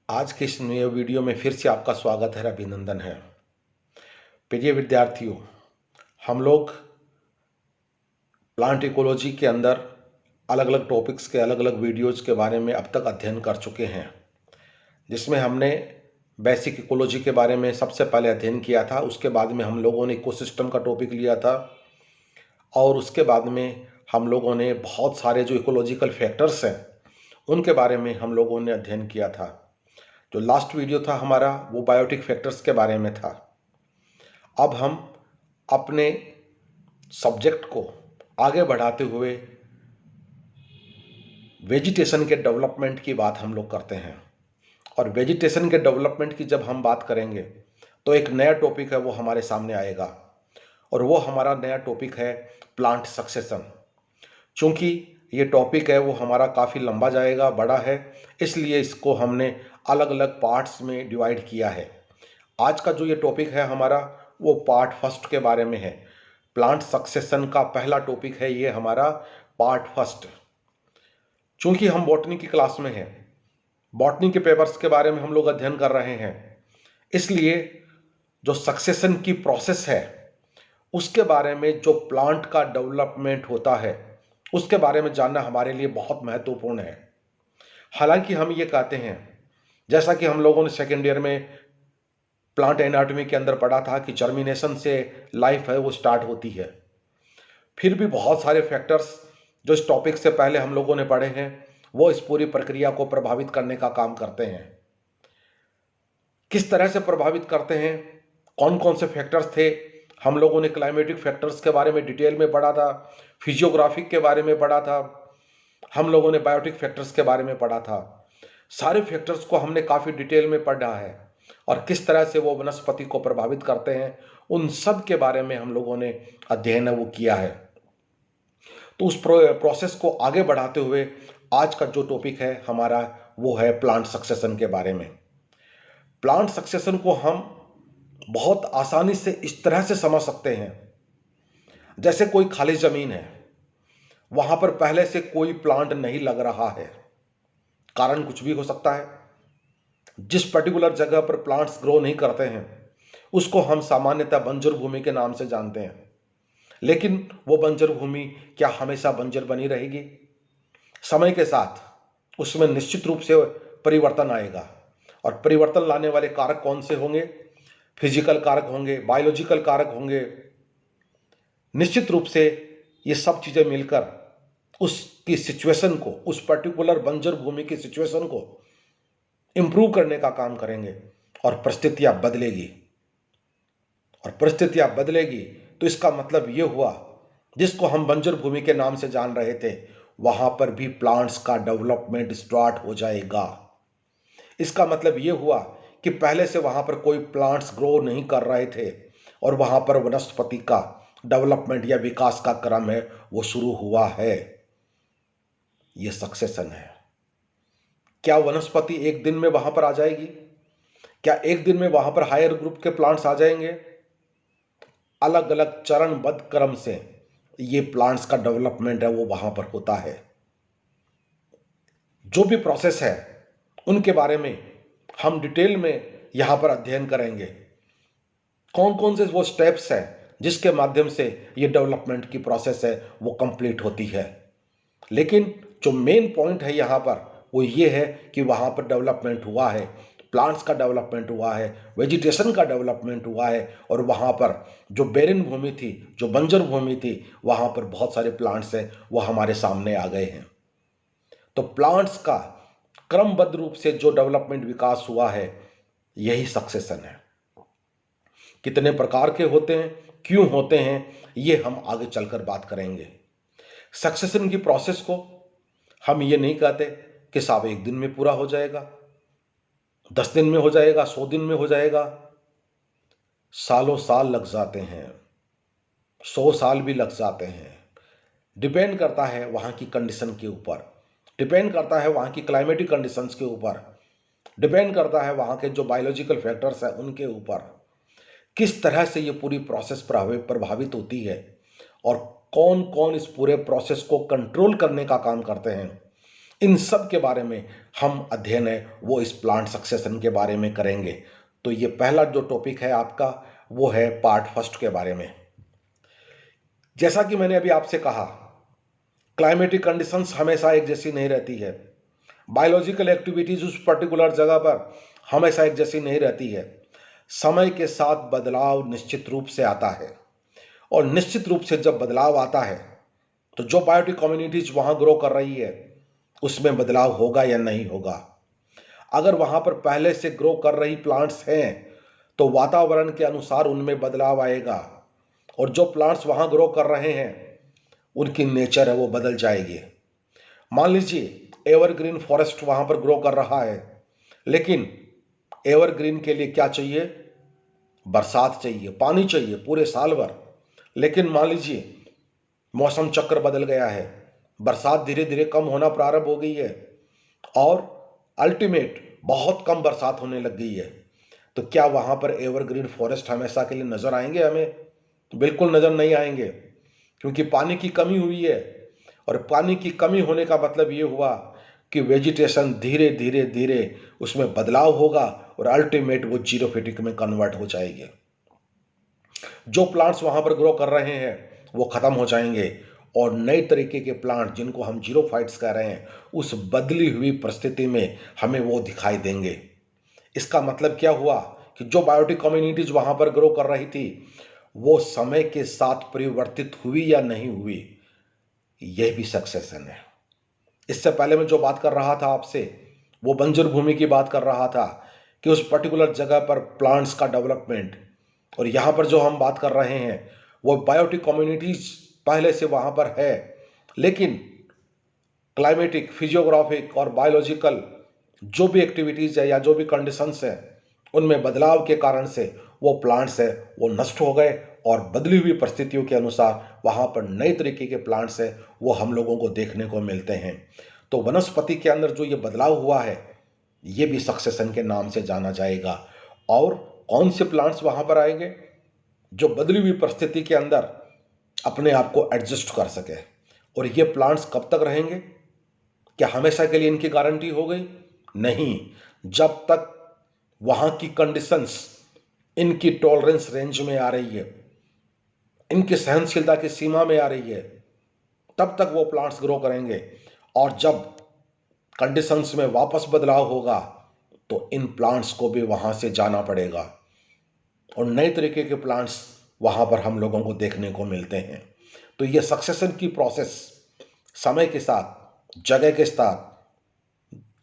आज के इस नए वीडियो में फिर से आपका स्वागत है, अभिनंदन है। प्रिय विद्यार्थियों, हम लोग प्लांट इकोलॉजी के अंदर अलग अलग टॉपिक्स के अलग अलग वीडियोज़ के बारे में अब तक अध्ययन कर चुके हैं, जिसमें हमने बेसिक इकोलॉजी के बारे में सबसे पहले अध्ययन किया था। उसके बाद में हम लोगों ने इकोसिस्टम का टॉपिक लिया था और उसके बाद में हम लोगों ने बहुत सारे जो इकोलॉजिकल फैक्टर्स हैं उनके बारे में हम लोगों ने अध्ययन किया था। जो लास्ट वीडियो था हमारा वो बायोटिक फैक्टर्स के बारे में था। अब हम अपने सब्जेक्ट को आगे बढ़ाते हुए वेजिटेशन के डेवलपमेंट की बात हम लोग करते हैं। और वेजिटेशन के डेवलपमेंट की जब हम बात करेंगे तो एक नया टॉपिक है वो हमारे सामने आएगा, और वो हमारा नया टॉपिक है प्लांट सक्सेशन। चूँकि ये टॉपिक है वो हमारा काफ़ी लंबा जाएगा, बड़ा है, इसलिए इसको हमने अलग अलग पार्ट्स में डिवाइड किया है। आज का जो ये टॉपिक है हमारा वो पार्ट फर्स्ट के बारे में है। प्लांट सक्सेशन का पहला टॉपिक है ये हमारा पार्ट फर्स्ट। चूँकि हम बॉटनी की क्लास में हैं, बॉटनी के पेपर्स के बारे में हम लोग अध्ययन कर रहे हैं, इसलिए जो सक्सेशन की प्रोसेस है उसके बारे में, जो प्लांट का डेवलपमेंट होता है उसके बारे में जानना हमारे लिए बहुत महत्वपूर्ण है। हालांकि हम ये कहते हैं, जैसा कि हम लोगों ने सेकेंड ईयर में प्लांट एनाटॉमी के अंदर पढ़ा था कि जर्मिनेशन से लाइफ है वो स्टार्ट होती है, फिर भी बहुत सारे फैक्टर्स जो इस टॉपिक से पहले हम लोगों ने पढ़े हैं वो इस पूरी प्रक्रिया को प्रभावित करने का काम करते हैं। किस तरह से प्रभावित करते हैं, कौन कौन से फैक्टर्स थे, हम लोगों ने क्लाइमेटिक फैक्टर्स के बारे में डिटेल में पढ़ा था, फिजियोग्राफिक के बारे में पढ़ा था, हम लोगों ने बायोटिक फैक्टर्स के बारे में पढ़ा था। सारे फैक्टर्स को हमने काफ़ी डिटेल में पढ़ा है और किस तरह से वो वनस्पति को प्रभावित करते हैं उन सब के बारे में हम लोगों ने अध्ययन वो किया है। तो उस प्रोसेस को आगे बढ़ाते हुए आज का जो टॉपिक है हमारा वो है प्लांट सक्सेशन के बारे में। प्लांट सक्सेशन को हम बहुत आसानी से इस तरह से समझ सकते हैं, जैसे कोई खाली ज़मीन है, वहाँ पर पहले से कोई प्लांट नहीं लग रहा है। कारण कुछ भी हो सकता है। जिस पर्टिकुलर जगह पर प्लांट्स ग्रो नहीं करते हैं उसको हम सामान्यतः बंजर भूमि के नाम से जानते हैं। लेकिन वो बंजर भूमि क्या हमेशा बंजर बनी रहेगी? समय के साथ उसमें निश्चित रूप से परिवर्तन आएगा, और परिवर्तन लाने वाले कारक कौन से होंगे? फिजिकल कारक होंगे, बायोलॉजिकल कारक होंगे। निश्चित रूप से ये सब चीज़ें मिलकर उसकी सिचुएशन को, उस पर्टिकुलर बंजर भूमि की सिचुएशन को इम्प्रूव करने का काम करेंगे और परिस्थितियाँ बदलेगी। और परिस्थितियाँ बदलेगी तो इसका मतलब ये हुआ, जिसको हम बंजर भूमि के नाम से जान रहे थे वहाँ पर भी प्लांट्स का डेवलपमेंट स्टार्ट हो जाएगा। इसका मतलब ये हुआ कि पहले से वहाँ पर कोई प्लांट्स ग्रो नहीं कर रहे थे और वहाँ पर वनस्पति का डेवलपमेंट या विकास का क्रम है वो शुरू हुआ है। ये सक्सेशन है। क्या वनस्पति एक दिन में वहाँ पर आ जाएगी? क्या एक दिन में वहाँ पर हायर ग्रुप के प्लांट्स आ जाएंगे? अलग अलग चरणबद्ध क्रम से ये प्लांट्स का डेवलपमेंट है वो वहाँ पर होता है। जो भी प्रोसेस है उनके बारे में हम डिटेल में यहाँ पर अध्ययन करेंगे। कौन कौन से वो स्टेप्स हैं जिसके माध्यम से ये डेवलपमेंट की प्रोसेस है वो कंप्लीट होती है। लेकिन जो मेन पॉइंट है यहाँ पर वो ये है कि वहाँ पर डेवलपमेंट हुआ है, प्लांट्स का डेवलपमेंट हुआ है, वेजिटेशन का डेवलपमेंट हुआ है, और वहाँ पर जो बेरिन भूमि थी, जो बंजर भूमि थी, वहाँ पर बहुत सारे प्लांट्स हैं वो हमारे सामने आ गए हैं। तो प्लांट्स का क्रमबद्ध रूप से जो डेवलपमेंट विकास हुआ है यही सक्सेशन है। कितने प्रकार के होते हैं, क्यों होते हैं, ये हम आगे चलकर बात करेंगे। सक्सेशन की प्रोसेस को हम ये नहीं कहते कि साहब एक दिन में पूरा हो जाएगा, 10 दिन में हो जाएगा, 100 दिन में हो जाएगा। सालों साल लग जाते हैं, 100 साल भी लग जाते हैं। डिपेंड करता है वहाँ की कंडीशन के ऊपर, डिपेंड करता है वहाँ की क्लाइमेटिक कंडीशंस के ऊपर, डिपेंड करता है वहाँ के जो बायोलॉजिकल फैक्टर्स हैं उनके ऊपर, किस तरह से ये पूरी प्रोसेस प्रभावित होती है और कौन कौन इस पूरे प्रोसेस को कंट्रोल करने का काम करते हैं। इन सब के बारे में हम अध्ययन है वो इस प्लांट सक्सेशन के बारे में करेंगे। तो ये पहला जो टॉपिक है आपका वो है पार्ट फर्स्ट के बारे में। जैसा कि मैंने अभी आपसे कहा, क्लाइमेटिक कंडीशंस हमेशा एक जैसी नहीं रहती है। बायोलॉजिकल एक्टिविटीज उस पर्टिकुलर जगह पर हमेशा एक जैसी नहीं रहती है। समय के साथ बदलाव निश्चित रूप से आता है, और निश्चित रूप से जब बदलाव आता है तो जो बायोटिक कम्युनिटीज वहां ग्रो कर रही है उसमें बदलाव होगा या नहीं होगा। अगर वहां पर पहले से ग्रो कर रही प्लांट्स हैं तो वातावरण के अनुसार उनमें बदलाव आएगा, और जो प्लांट्स वहां ग्रो कर रहे हैं उनकी नेचर है वो बदल जाएगी। मान लीजिए एवरग्रीन फॉरेस्ट वहां पर ग्रो कर रहा है, लेकिन एवरग्रीन के लिए क्या चाहिए? बरसात चाहिए, पानी चाहिए पूरे साल भर। लेकिन मान लीजिए मौसम चक्र बदल गया है, बरसात धीरे धीरे कम होना प्रारंभ हो गई है, और अल्टीमेट बहुत कम बरसात होने लग गई है, तो क्या वहां पर एवरग्रीन फॉरेस्ट हमेशा के लिए नजर आएंगे? हमें बिल्कुल नजर नहीं आएंगे, क्योंकि पानी की कमी हुई है। और पानी की कमी होने का मतलब ये हुआ कि वेजिटेशन धीरे धीरे धीरे उसमें बदलाव होगा, और अल्टीमेट वो जीरोफिटिक में कन्वर्ट हो जाएगी। जो प्लांट्स वहां पर ग्रो कर रहे हैं वो खत्म हो जाएंगे, और नए तरीके के प्लांट जिनको हम जीरोफाइट्स कह रहे हैं उस बदली हुई परिस्थिति में हमें वो दिखाई देंगे। इसका मतलब क्या हुआ कि जो बायोटिक कम्युनिटीज वहां पर ग्रो कर रही थी वो समय के साथ परिवर्तित हुई या नहीं हुई, यह भी सक्सेशन है। इससे पहले मैं जो बात कर रहा था आपसे वो बंजर भूमि की बात कर रहा था कि उस पर्टिकुलर जगह पर प्लांट्स का डेवलपमेंट, और यहाँ पर जो हम बात कर रहे हैं वो बायोटिक कम्युनिटीज पहले से वहाँ पर है, लेकिन क्लाइमेटिक, फिजियोग्राफिक और बायोलॉजिकल जो भी एक्टिविटीज़ है या जो भी कंडीशंस है उनमें बदलाव के कारण से वो प्लांट्स है वो नष्ट हो गए, और बदली हुई परिस्थितियों के अनुसार वहाँ पर नए तरीके के प्लांट्स है वो हम लोगों को देखने को मिलते हैं। तो वनस्पति के अंदर जो ये बदलाव हुआ है ये भी सक्सेशन के नाम से जाना जाएगा। और कौन से प्लांट्स वहाँ पर आएंगे जो बदली हुई परिस्थिति के अंदर अपने आप को एडजस्ट कर सके, और ये प्लांट्स कब तक रहेंगे? क्या हमेशा के लिए इनकी गारंटी हो गई? नहीं। जब तक वहां की कंडीशंस इनकी टॉलरेंस रेंज में आ रही है, इनकी सहनशीलता की सीमा में आ रही है, तब तक वो प्लांट्स ग्रो करेंगे। और जब कंडीशंस में वापस बदलाव होगा तो इन प्लांट्स को भी वहां से जाना पड़ेगा, और नए तरीके के प्लांट्स वहां पर हम लोगों को देखने को मिलते हैं। तो ये सक्सेशन की प्रोसेस समय के साथ, जगह के साथ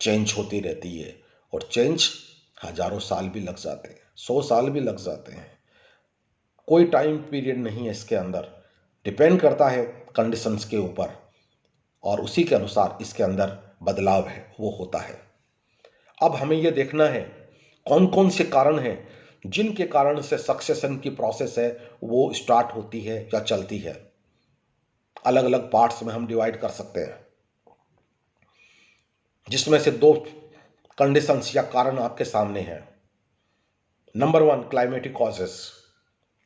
चेंज होती रहती है, और चेंज हजारों साल भी लग जाते हैं, 100 साल भी लग जाते हैं। कोई टाइम पीरियड नहीं है इसके अंदर, डिपेंड करता है कंडीशंस के ऊपर, और उसी के अनुसार इसके अंदर बदलाव है वो होता है। अब हमें यह देखना है कौन कौन से कारण हैं जिनके कारण से सक्सेशन की प्रोसेस है वो स्टार्ट होती है या चलती है। अलग अलग पार्ट्स में हम डिवाइड कर सकते हैं, जिसमें से 2 कंडीशंस या कारण आपके सामने हैं। Number 1 climatic causes,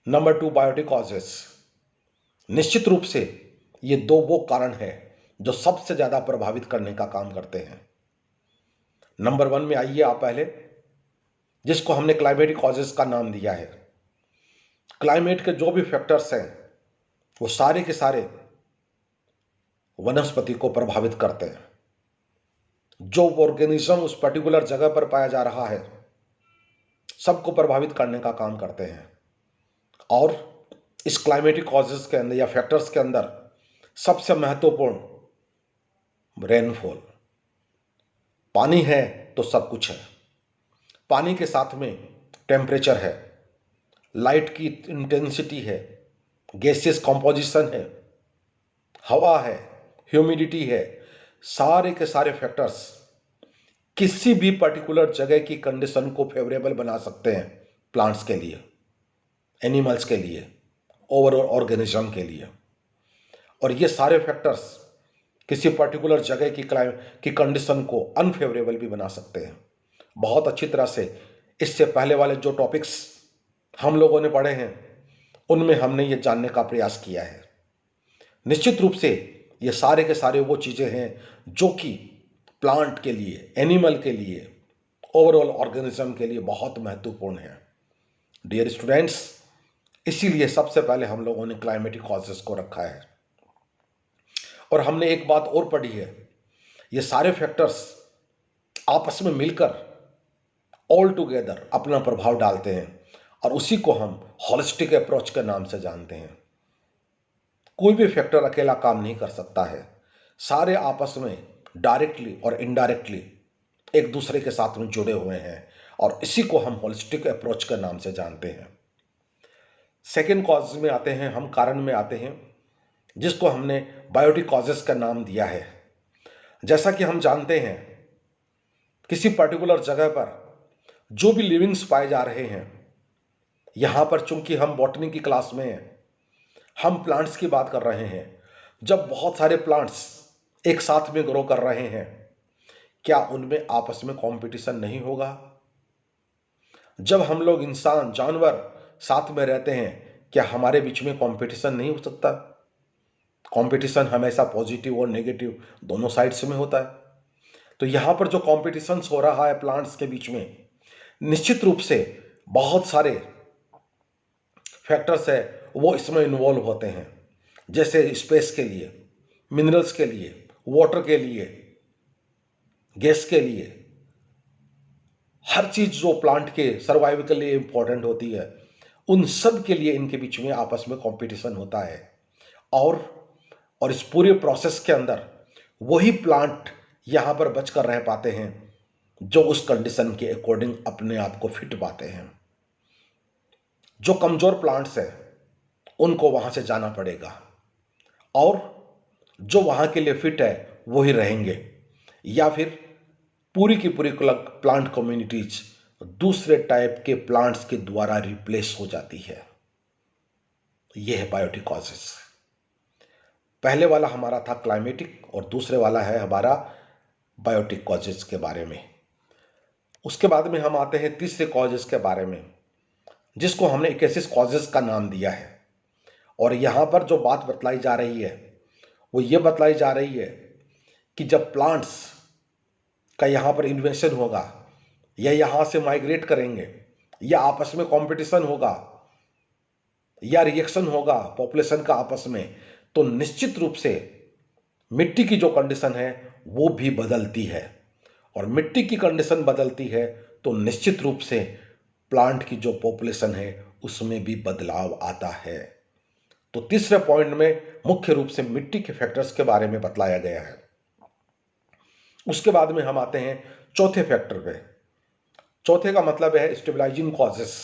number 2 biotic causes. निश्चित रूप से ये 2 वो कारण हैं जो सबसे ज्यादा प्रभावित करने का काम करते हैं। नंबर 1 में आइए आप पहले, जिसको हमने क्लाइमेटिक कॉजेस का नाम दिया है। क्लाइमेट के जो भी फैक्टर्स हैं वो सारे के सारे वनस्पति को प्रभावित करते हैं। जो ऑर्गेनिज्म उस पर्टिकुलर जगह पर पाया जा रहा है सबको प्रभावित करने का काम करते हैं। और इस क्लाइमेटिक कॉजेस के अंदर या फैक्टर्स के अंदर सबसे महत्वपूर्ण रेनफॉल। पानी है तो सब कुछ है। पानी के साथ में टेम्परेचर है, लाइट की इंटेंसिटी है, गैसियस कॉम्पोजिशन है, हवा है, ह्यूमिडिटी है। सारे के सारे फैक्टर्स किसी भी पर्टिकुलर जगह की कंडीशन को फेवरेबल बना सकते हैं प्लांट्स के लिए, एनिमल्स के लिए, ओवरऑल ऑर्गेनिज्म के लिए। और ये सारे फैक्टर्स किसी पर्टिकुलर जगह की कंडीशन को अनफेवरेबल भी बना सकते हैं। बहुत अच्छी तरह से इससे पहले वाले जो टॉपिक्स हम लोगों ने पढ़े हैं उनमें हमने ये जानने का प्रयास किया है। निश्चित रूप से ये सारे के सारे वो चीज़ें हैं जो कि प्लांट के लिए, एनिमल के लिए, ओवरऑल ऑर्गेनिज्म के लिए बहुत महत्वपूर्ण है। डियर स्टूडेंट्स, इसीलिए सबसे पहले हम लोगों ने क्लाइमेटिक कॉजेस को रखा है। और हमने एक बात और पढ़ी है, ये सारे फैक्टर्स आपस में मिलकर ऑल टुगेदर अपना प्रभाव डालते हैं और उसी को हम होलिस्टिक अप्रोच के नाम से जानते हैं। कोई भी फैक्टर अकेला काम नहीं कर सकता है, सारे आपस में डायरेक्टली और इनडायरेक्टली एक दूसरे के साथ में जुड़े हुए हैं और इसी को हम होलिस्टिक अप्रोच के नाम से जानते हैं। सेकेंड कॉज में आते हैं हम, कारण में आते हैं, जिसको हमने बायोटिक कॉजेस का नाम दिया है। जैसा कि हम जानते हैं, किसी पर्टिकुलर जगह पर जो भी लिविंग्स पाए जा रहे हैं, यहाँ पर चूंकि हम बॉटनी की क्लास में हैं, हम प्लांट्स की बात कर रहे हैं। जब बहुत सारे प्लांट्स एक साथ में ग्रो कर रहे हैं, क्या उनमें आपस में कंपटीशन नहीं होगा? जब हम लोग इंसान, जानवर साथ में रहते हैं, क्या हमारे बीच में कंपटीशन नहीं हो सकता? कंपटीशन हमेशा पॉजिटिव और नेगेटिव दोनों साइड्स में होता है। तो यहाँ पर जो कंपटीशन हो रहा है प्लांट्स के बीच में, निश्चित रूप से बहुत सारे फैक्टर्स है वो इसमें इन्वॉल्व होते हैं। जैसे स्पेस के लिए, मिनरल्स के लिए, वाटर के लिए, गैस के लिए, हर चीज जो प्लांट के सर्वाइवल के लिए इंपॉर्टेंट होती है, उन सब के लिए इनके बीच में आपस में कंपटीशन होता है। और इस पूरे प्रोसेस के अंदर वही प्लांट यहाँ पर बचकर रह पाते हैं जो उस कंडीशन के अकॉर्डिंग अपने आप को फिट पाते हैं। जो कमजोर प्लांट्स हैं उनको वहां से जाना पड़ेगा और जो वहां के लिए फिट है वही रहेंगे, या फिर पूरी की पूरी प्लांट कम्युनिटीज दूसरे टाइप के प्लांट्स के द्वारा रिप्लेस हो जाती है। यह है बायोटिक कॉजेस। पहले वाला हमारा था क्लाइमेटिक और दूसरे वाला है हमारा बायोटिक कॉजेस के बारे में। उसके बाद में हम आते हैं तीसरे कॉजेस के बारे में, जिसको हमने इक्केसिस कॉजेस का नाम दिया है। और यहाँ पर जो बात बतलाई जा रही है वो ये बतलाई जा रही है कि जब प्लांट्स का यहाँ पर इन्वेशन होगा या यहाँ से माइग्रेट करेंगे या आपस में कंपटीशन होगा या रिएक्शन होगा पॉपुलेशन का आपस में, तो निश्चित रूप से मिट्टी की जो कंडीशन है वो भी बदलती है। और मिट्टी की कंडीशन बदलती है तो निश्चित रूप से प्लांट की जो पॉपुलेशन है उसमें भी बदलाव आता है। तो तीसरे पॉइंट में मुख्य रूप से मिट्टी के फैक्टर्स के बारे में बतलाया गया है। उसके बाद में हम आते हैं चौथे फैक्टर पे। चौथे का मतलब है स्टेबलाइजिंग कॉजेस।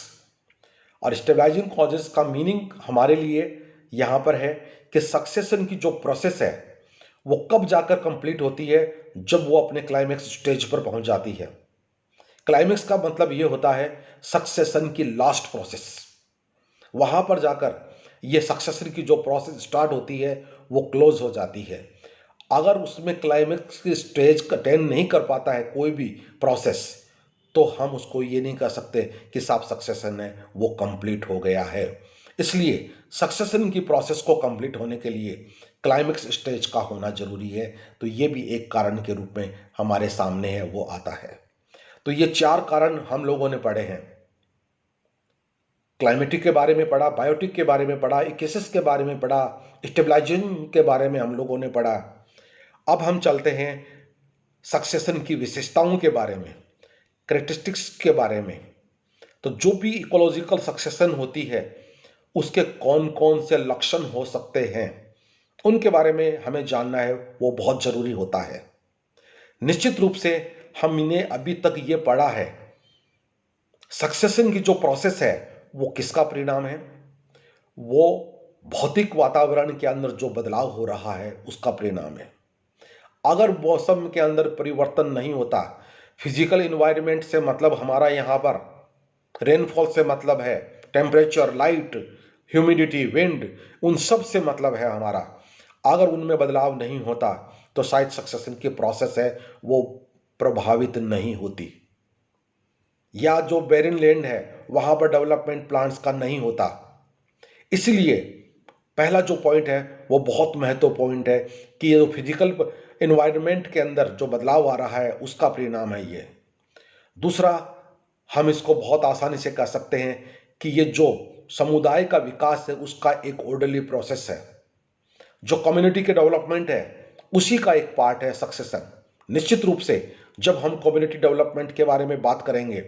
और स्टेबलाइजिंग कॉजेस का मीनिंग हमारे लिए यहाँ पर है कि सक्सेशन की जो प्रोसेस है वो कब जाकर कंप्लीट होती है, जब वो अपने क्लाइमेक्स स्टेज पर पहुंच जाती है। क्लाइमेक्स का मतलब ये होता है सक्सेशन की लास्ट प्रोसेस। वहां पर जाकर ये सक्सेशन की जो प्रोसेस स्टार्ट होती है वो क्लोज हो जाती है। अगर उसमें क्लाइमेक्स की स्टेज अटेंड नहीं कर पाता है कोई भी प्रोसेस, तो हम उसको ये नहीं कह सकते कि साफ सक्सेशन है वो कंप्लीट हो गया है। इसलिए सक्सेशन की प्रोसेस को कंप्लीट होने के लिए क्लाइमेक्स स्टेज का होना जरूरी है। तो ये भी एक कारण के रूप में हमारे सामने है वो आता है। तो ये चार कारण हम लोगों ने पढ़े हैं। क्लाइमेटिक के बारे में पढ़ा, बायोटिक के बारे में पढ़ा, इक्केसिस के बारे में पढ़ा, स्टेबलाइजिंग के बारे में हम लोगों ने पढ़ा। अब हम चलते हैं सक्सेशन की विशेषताओं के बारे में, कैरेक्टरिस्टिक्स के बारे में। तो जो भी इकोलॉजिकल सक्सेशन होती है उसके कौन कौन से लक्षण हो सकते हैं उनके बारे में हमें जानना है, वो बहुत जरूरी होता है। निश्चित रूप से हमने अभी तक ये पढ़ा है सक्सेशन की जो प्रोसेस है वो किसका परिणाम है, वो भौतिक वातावरण के अंदर जो बदलाव हो रहा है उसका परिणाम है। अगर मौसम के अंदर परिवर्तन नहीं होता, फिजिकल इन्वायरमेंट से मतलब हमारा यहाँ पर रेनफॉल से मतलब है, टेम्परेचर, लाइट, ह्यूमिडिटी, विंड, उन सब से मतलब है हमारा, अगर उनमें बदलाव नहीं होता तो शायद सक्सेशन की प्रोसेस है वो प्रभावित नहीं होती। या जो बेरिन लैंड है वहां पर डेवलपमेंट प्लांट्स का नहीं होता। इसलिए पहला जो पॉइंट है वो बहुत महत्वपूर्ण पॉइंट है कि ये जो फिजिकल एनवायरनमेंट के अंदर जो बदलाव आ रहा है उसका परिणाम है ये। दूसरा, हम इसको बहुत आसानी से कह सकते हैं कि ये जो समुदाय का विकास है उसका एक ऑर्डरली प्रोसेस है। जो कम्युनिटी के डेवलपमेंट है उसी का एक पार्ट है सक्सेशन। निश्चित रूप से जब हम कम्युनिटी डेवलपमेंट के बारे में बात करेंगे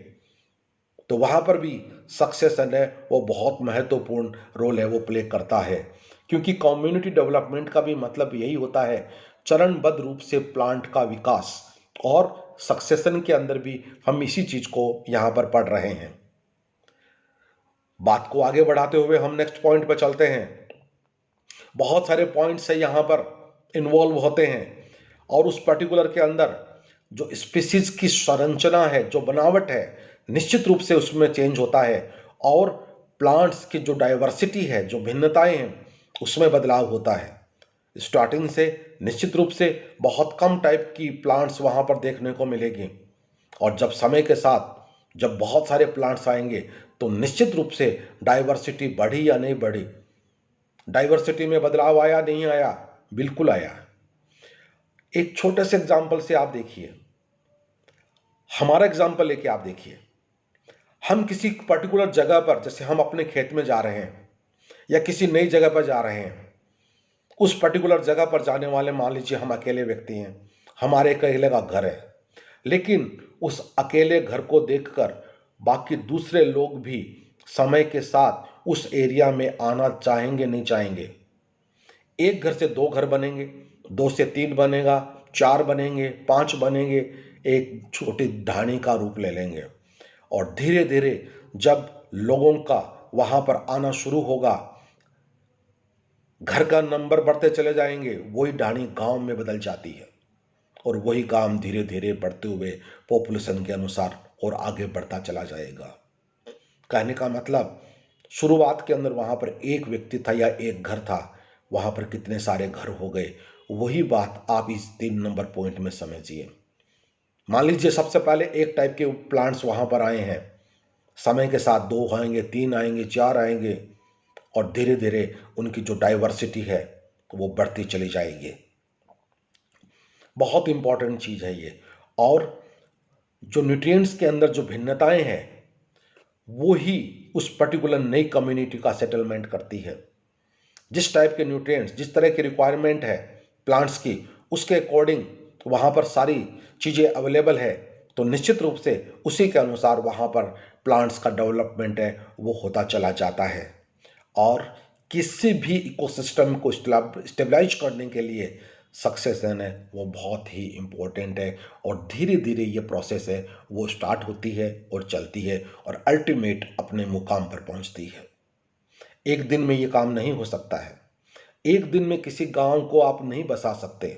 तो वहां पर भी सक्सेशन है वो बहुत महत्वपूर्ण रोल है वो प्ले करता है, क्योंकि कम्युनिटी डेवलपमेंट का भी मतलब यही होता है चरणबद्ध रूप से प्लांट का विकास। और सक्सेशन के अंदर भी हम इसी चीज को यहां पर पढ़ रहे हैं। बात को आगे बढ़ाते हुए हम नेक्स्ट पॉइंट पर चलते हैं। बहुत सारे पॉइंट्स है यहां पर इन्वॉल्व होते हैं और उस पर्टिकुलर के अंदर जो स्पीसीज की संरचना है, जो बनावट है, निश्चित रूप से उसमें चेंज होता है और प्लांट्स की जो डाइवर्सिटी है, जो भिन्नताएं हैं, उसमें बदलाव होता है। स्टार्टिंग से निश्चित रूप से बहुत कम टाइप की प्लांट्स वहां पर देखने को मिलेगी और जब समय के साथ जब बहुत सारे प्लांट्स आएंगे तो निश्चित रूप से डाइवर्सिटी बढ़ी या नहीं बढ़ी, डाइवर्सिटी में बदलाव आया नहीं आया, बिल्कुल आया। एक छोटे से एग्जांपल से आप देखिए, हमारा एग्जांपल लेके आप देखिए। हम किसी पर्टिकुलर जगह पर, जैसे हम अपने खेत में जा रहे हैं या किसी नई जगह पर जा रहे हैं, उस पर्टिकुलर जगह पर जाने वाले मान लीजिए हम अकेले व्यक्ति हैं, हमारे अकेले का घर है, लेकिन उस अकेले घर को देखकर बाकी दूसरे लोग भी समय के साथ उस एरिया में आना चाहेंगे नहीं चाहेंगे। एक घर से दो घर बनेंगे, दो से तीन बनेगा, चार बनेंगे, पांच बनेंगे, एक छोटी ढाणी का रूप ले लेंगे और धीरे धीरे जब लोगों का वहां पर आना शुरू होगा, घर का नंबर बढ़ते चले जाएंगे, वही ढाणी गांव में बदल जाती है और वही गांव धीरे धीरे बढ़ते हुए पॉपुलेशन के अनुसार और आगे बढ़ता चला जाएगा। कहने का मतलब, शुरुआत के अंदर वहां पर एक व्यक्ति था या एक घर था, वहां पर कितने सारे घर हो गए। वही बात आप इस 3 नंबर पॉइंट में समझिए। मान लीजिए सबसे पहले एक टाइप के प्लांट्स वहां पर आए हैं, समय के साथ दो आएंगे, तीन आएंगे, चार आएंगे और धीरे धीरे उनकी जो डाइवर्सिटी है वो बढ़ती चली जाएगी। बहुत इंपॉर्टेंट चीज है ये। और जो न्यूट्रिएंट्स के अंदर जो भिन्नताएं हैं वो ही उस पर्टिकुलर नई कम्युनिटी का सेटलमेंट करती है। जिस टाइप के न्यूट्रिएंट्स, जिस तरह की रिक्वायरमेंट है प्लांट्स की, उसके अकॉर्डिंग वहाँ पर सारी चीज़ें अवेलेबल है, तो निश्चित रूप से उसी के अनुसार वहाँ पर प्लांट्स का डेवलपमेंट है वो होता चला जाता है। और किसी भी इकोसिस्टम को स्टेबलाइज करने के लिए सक्सेशन है वो बहुत ही इम्पोर्टेंट है और धीरे धीरे ये प्रोसेस है वो स्टार्ट होती है और चलती है और अल्टीमेट अपने मुकाम पर पहुंचती है। एक दिन में ये काम नहीं हो सकता है, एक दिन में किसी गांव को आप नहीं बसा सकते,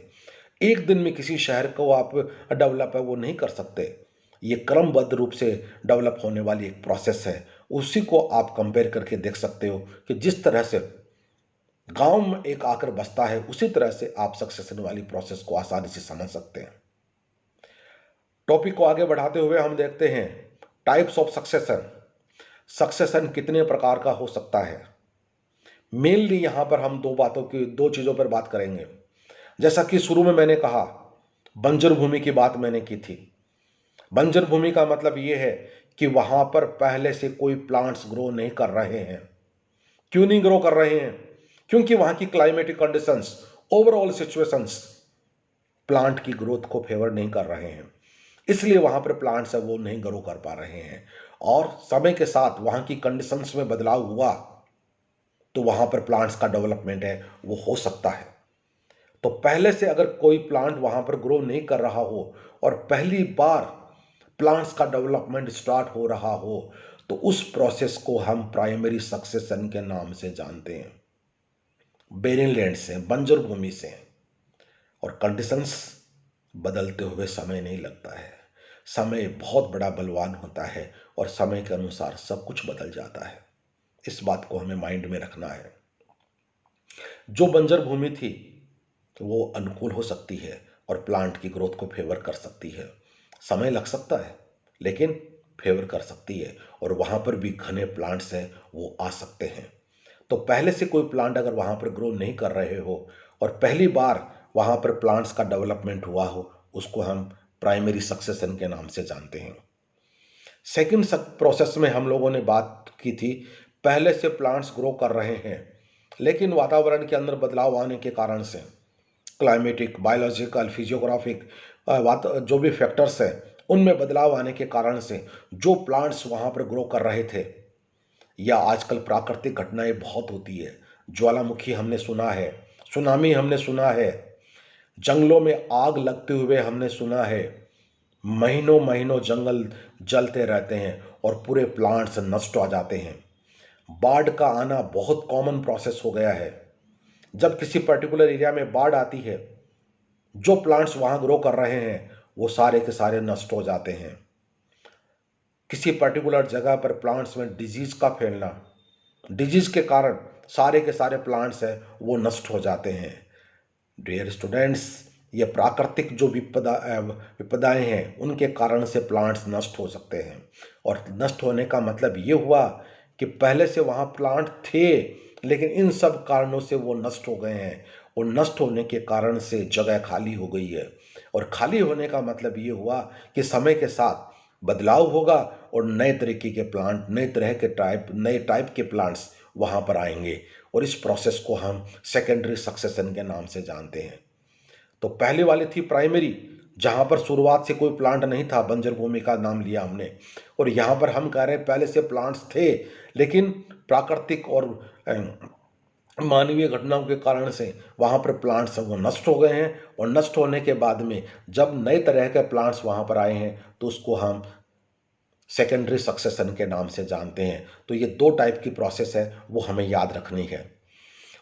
एक दिन में किसी शहर को आप डेवलप है वो नहीं कर सकते। ये क्रमबद्ध रूप से डेवलप होने वाली एक प्रोसेस है। उसी को आप कंपेयर करके देख सकते हो कि जिस तरह से गांव में एक आकर बसता है उसी तरह से आप सक्सेशन वाली प्रोसेस को आसानी से समझ सकते हैं। टॉपिक को आगे बढ़ाते हुए हम देखते हैं टाइप्स ऑफ सक्सेशन। सक्सेशन कितने प्रकार का हो सकता है। मेनली यहां पर हम दो चीजों पर बात करेंगे। जैसा कि शुरू में मैंने कहा, बंजर भूमि की बात मैंने की थी। बंजर भूमि का मतलब यह है कि वहां पर पहले से कोई प्लांट्स ग्रो नहीं कर रहे हैं। क्यों नहीं ग्रो कर रहे हैं? क्योंकि वहां की climatic conditions, overall situations plant की ग्रोथ को फेवर नहीं कर रहे हैं, इसलिए वहां पर प्लांट्स है वो नहीं ग्रो कर पा रहे हैं। और समय के साथ वहां की कंडीशंस में बदलाव हुआ तो वहां पर प्लांट्स का डेवलपमेंट है वो हो सकता है। तो पहले से अगर कोई प्लांट वहां पर ग्रो नहीं कर रहा हो और पहली बार प्लांट्स का डेवलपमेंट स्टार्ट हो रहा हो तो उस प्रोसेस को हम प्राइमरी सक्सेशन के नाम से जानते हैं। बेरिन लैंड से, बंजर भूमि से, और कंडीशंस बदलते हुए समय नहीं लगता है। समय बहुत बड़ा बलवान होता है और समय के अनुसार सब कुछ बदल जाता है। इस बात को हमें माइंड में रखना है। जो बंजर भूमि थी तो वो अनुकूल हो सकती है और प्लांट की ग्रोथ को फेवर कर सकती है। समय लग सकता है लेकिन फेवर कर सकती है और वहां पर भी घने प्लांट्स हैं वो आ सकते हैं। तो पहले से कोई प्लांट अगर वहां पर ग्रो नहीं कर रहे हो और पहली बार वहाँ पर प्लांट्स का डेवलपमेंट हुआ हो, उसको हम प्राइमरी सक्सेशन के नाम से जानते हैं। सेकंड प्रोसेस में हम लोगों ने बात की थी, पहले से प्लांट्स ग्रो कर रहे हैं लेकिन वातावरण के अंदर बदलाव आने के कारण से, क्लाइमेटिक, बायोलॉजिकल, फिजियोग्राफिक जो भी फैक्टर्स हैं उनमें बदलाव आने के कारण से जो प्लांट्स वहाँ पर ग्रो कर रहे थे, या आजकल प्राकृतिक घटनाएं बहुत होती है, ज्वालामुखी हमने सुना है, सुनामी हमने सुना है, जंगलों में आग लगते हुए हमने सुना है, महीनों महीनों जंगल जलते रहते हैं और पूरे प्लांट्स नष्ट हो जाते हैं। बाढ़ का आना बहुत कॉमन प्रोसेस हो गया है। जब किसी पर्टिकुलर एरिया में बाढ़ आती है, जो प्लांट्स वहाँ ग्रो कर रहे हैं वो सारे के सारे नष्ट हो जाते हैं। किसी पर्टिकुलर जगह पर प्लांट्स में डिजीज का फैलना, डिजीज के कारण सारे के सारे प्लांट्स हैं वो नष्ट हो जाते हैं। डियर स्टूडेंट्स, ये प्राकृतिक जो विपदाएं हैं उनके कारण से प्लांट्स नष्ट हो सकते हैं। और नष्ट होने का मतलब ये हुआ कि पहले से वहाँ प्लांट थे लेकिन इन सब कारणों से वो नष्ट हो गए हैं, और नष्ट होने के कारण से जगह खाली हो गई है। और खाली होने का मतलब ये हुआ कि समय के साथ बदलाव होगा और नए तरीके के प्लांट, नए टाइप के प्लांट्स वहाँ पर आएंगे, और इस प्रोसेस को हम सेकेंडरी सक्सेशन के नाम से जानते हैं। तो पहले वाली थी प्राइमरी, जहाँ पर शुरुआत से कोई प्लांट नहीं था, बंजर भूमि का नाम लिया हमने, और यहाँ पर हम कह रहे हैं पहले से प्लांट्स थे लेकिन प्राकृतिक और मानवीय घटनाओं के कारण से वहाँ पर प्लांट्स वो नष्ट हो गए हैं, और नष्ट होने के बाद में जब नए तरह के प्लांट्स वहाँ पर आए हैं तो उसको हम सेकेंडरी सक्सेशन के नाम से जानते हैं। तो ये दो टाइप की प्रोसेस है, वो हमें याद रखनी है।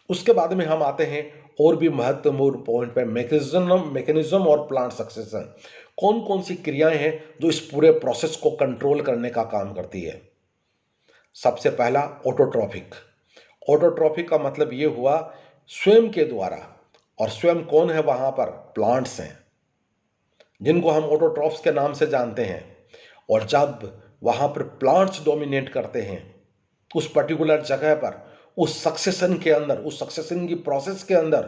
उसके बाद में हम आते हैं और भी महत्वपूर्ण पॉइंट पे, मैकेनिज्म और प्लांट सक्सेशन। कौन कौन सी क्रियाएं हैं जो इस पूरे प्रोसेस को कंट्रोल करने का काम करती है। सबसे पहला ऑटोट्रॉफिक। ऑटोट्रॉफिक का मतलब ये हुआ स्वयं के द्वारा, और स्वयं कौन है वहाँ पर, प्लांट्स हैं जिनको हम ऑटोट्रॉफ्स के नाम से जानते हैं। और जब वहाँ पर प्लांट्स डोमिनेट करते हैं उस पर्टिकुलर जगह पर, उस सक्सेशन के अंदर, उस सक्सेशन की प्रोसेस के अंदर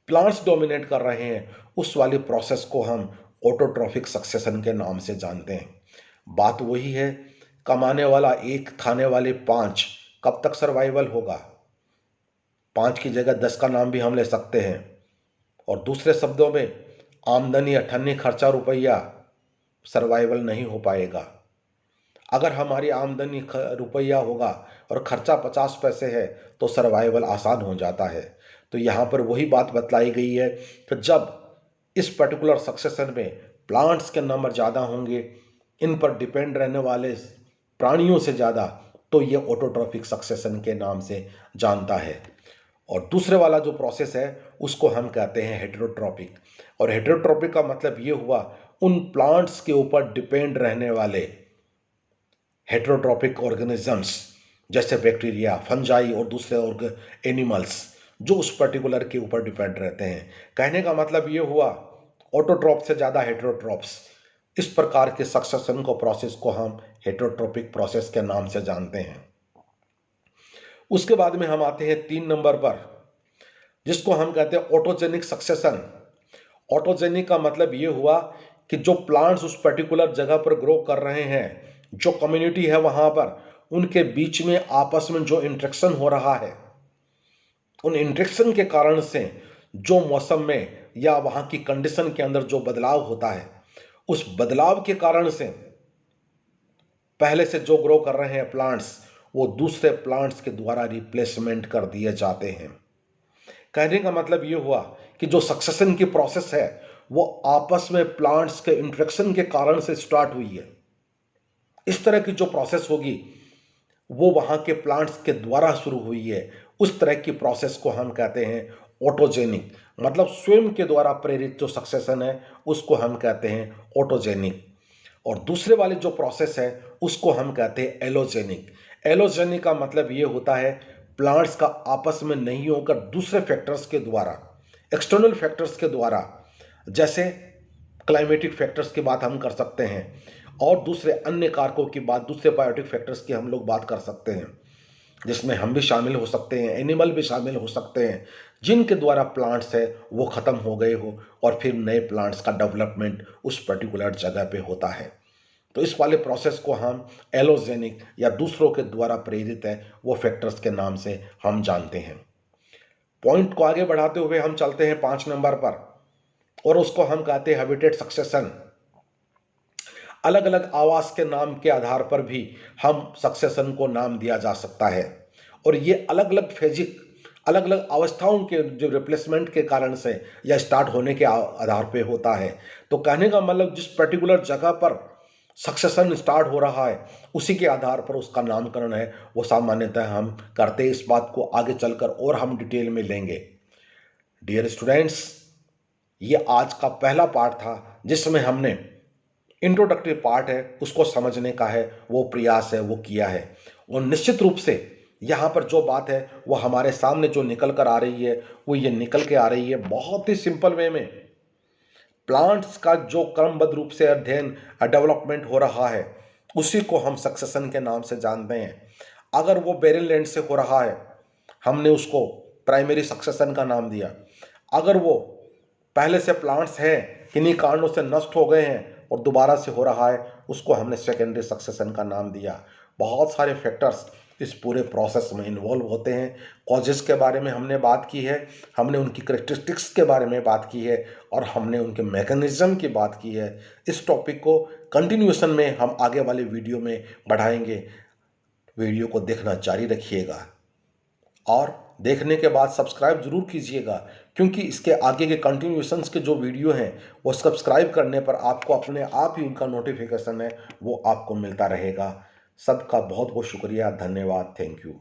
प्लांट्स डोमिनेट कर रहे हैं, उस वाली प्रोसेस को हम ऑटोट्रॉफिक सक्सेशन के नाम से जानते हैं। बात वही है, कमाने वाला एक, खाने वाले पांच, कब तक सर्वाइवल होगा। 5 की जगह 10 का नाम भी हम ले सकते हैं। और दूसरे शब्दों में, आमदनी अठन्नी, खर्चा रुपया, सर्वाइवल नहीं हो पाएगा। अगर हमारी आमदनी रुपया होगा और खर्चा 50 पैसे है तो सर्वाइवल आसान हो जाता है। तो यहाँ पर वही बात बतलाई गई है कि जब इस पर्टिकुलर सक्सेशन में प्लांट्स के नंबर ज़्यादा होंगे, इन पर डिपेंड रहने वाले प्राणियों से ज़्यादा, तो ये ऑटोट्रॉफिक सक्सेशन के नाम से जानता है। और दूसरे वाला जो प्रोसेस है उसको हम कहते हैं हेटेरोट्रॉपिक। और हेटेरोट्रॉपिक का मतलब ये हुआ उन प्लांट्स के ऊपर डिपेंड रहने वाले हेटेरोट्रॉपिक ऑर्गेनिजम्स, जैसे बैक्टीरिया, फंजाई और दूसरे एनिमल्स जो उस पर्टिकुलर के ऊपर डिपेंड रहते हैं। कहने का मतलब ये हुआ ऑटोट्रॉप से ज़्यादा हेटेरोट्रॉप्स। इस प्रकार के सक्सेशन को प्रोसेस को हम हेटेरोट्रॉपिक प्रोसेस के नाम से जानते हैं। उसके बाद में हम आते हैं 3 नंबर पर, जिसको हम कहते हैं ऑटोजेनिक सक्सेशन। ऑटोजेनिक का मतलब ये हुआ कि जो प्लांट्स उस पर्टिकुलर जगह पर ग्रो कर रहे हैं, जो कम्युनिटी है वहाँ पर, उनके बीच में आपस में जो इंटरेक्शन हो रहा है, उन इंटरेक्शन के कारण से जो मौसम में या वहाँ की कंडीशन के अंदर जो बदलाव होता है, उस बदलाव के कारण से पहले से जो ग्रो कर रहे हैं प्लांट्स, वो दूसरे प्लांट्स के द्वारा रिप्लेसमेंट कर दिए जाते हैं। कहने का मतलब ये हुआ कि जो सक्सेशन की प्रोसेस है वो आपस में प्लांट्स के इंटरेक्शन के कारण से स्टार्ट हुई है। इस तरह की जो प्रोसेस होगी वो वहाँ के प्लांट्स के द्वारा शुरू हुई है। उस तरह की प्रोसेस को हम कहते हैं ऑटोजेनिक, मतलब स्वयं के द्वारा प्रेरित जो सक्सेशन है उसको हम कहते हैं ऑटोजेनिक। और दूसरे वाले जो प्रोसेस है उसको हम कहते हैं एलोजेनिक। एलोजेनिक का मतलब ये होता है प्लांट्स का आपस में नहीं होकर दूसरे फैक्टर्स के द्वारा, एक्सटर्नल फैक्टर्स के द्वारा, जैसे क्लाइमेटिक फैक्टर्स की बात हम कर सकते हैं, और दूसरे अन्य कारकों की बात, दूसरे बायोटिक फैक्टर्स की हम लोग बात कर सकते हैं, जिसमें हम भी शामिल हो सकते हैं, एनिमल भी शामिल हो सकते हैं, जिनके द्वारा प्लांट्स है वो ख़त्म हो गए हो और फिर नए प्लांट्स का डेवलपमेंट उस पर्टिकुलर जगह पे होता है। तो इस वाले प्रोसेस को हम एलोजेनिक या दूसरों के द्वारा प्रेरित है वो फैक्टर्स के नाम से हम जानते हैं। पॉइंट को आगे बढ़ाते हुए हम चलते हैं 5 नंबर पर, और उसको हम कहते हैं हैबिटेट सक्सेशन। अलग अलग आवास के नाम के आधार पर भी हम सक्सेशन को नाम दिया जा सकता है, और ये अलग अलग फेजिक अलग अलग अवस्थाओं के जो रिप्लेसमेंट के कारण से या स्टार्ट होने के आधार पे होता है। तो कहने का मतलब जिस पर्टिकुलर जगह पर सक्सेशन स्टार्ट हो रहा है उसी के आधार पर उसका नामकरण है वो सामान्यतः हम करते हैं। इस बात को आगे चलकर और हम डिटेल में लेंगे। डियर स्टूडेंट्स, ये आज का पहला पार्ट था जिसमें हमने इंट्रोडक्टरी पार्ट है उसको समझने का है वो प्रयास है वो किया है। और निश्चित रूप से यहाँ पर जो बात है वो हमारे सामने जो निकल कर आ रही है वो ये निकल के आ रही है बहुत ही सिंपल वे में। प्लांट्स का जो क्रमबद्ध रूप से अध्ययन डेवलपमेंट हो रहा है उसी को हम सक्सेशन के नाम से जानते हैं। अगर वो बेरिल लैंड से हो रहा है हमने उसको प्राइमरी सक्सेशन का नाम दिया। अगर वो पहले से प्लांट्स हैं किन्हीं कारणों से नष्ट हो गए हैं और दोबारा से हो रहा है उसको हमने सेकेंडरी सक्सेशन का नाम दिया। बहुत सारे फैक्टर्स इस पूरे प्रोसेस में इन्वॉल्व होते हैं। कॉजेज़ के बारे में हमने बात की है, हमने उनकी करेक्टरिस्टिक्स के बारे में बात की है और हमने उनके मैकेनिज्म की बात की है। इस टॉपिक को कंटिन्यूएशन में हम आगे वाले वीडियो में बढ़ाएंगे। वीडियो को देखना जारी रखिएगा और देखने के बाद सब्सक्राइब जरूर कीजिएगा, क्योंकि इसके आगे के कंटिन्यूएशंस के जो वीडियो हैं वो सब्सक्राइब करने पर आपको अपने आप ही उनका नोटिफिकेशन है वो आपको मिलता रहेगा। सबका बहुत बहुत शुक्रिया, धन्यवाद, थैंक यू।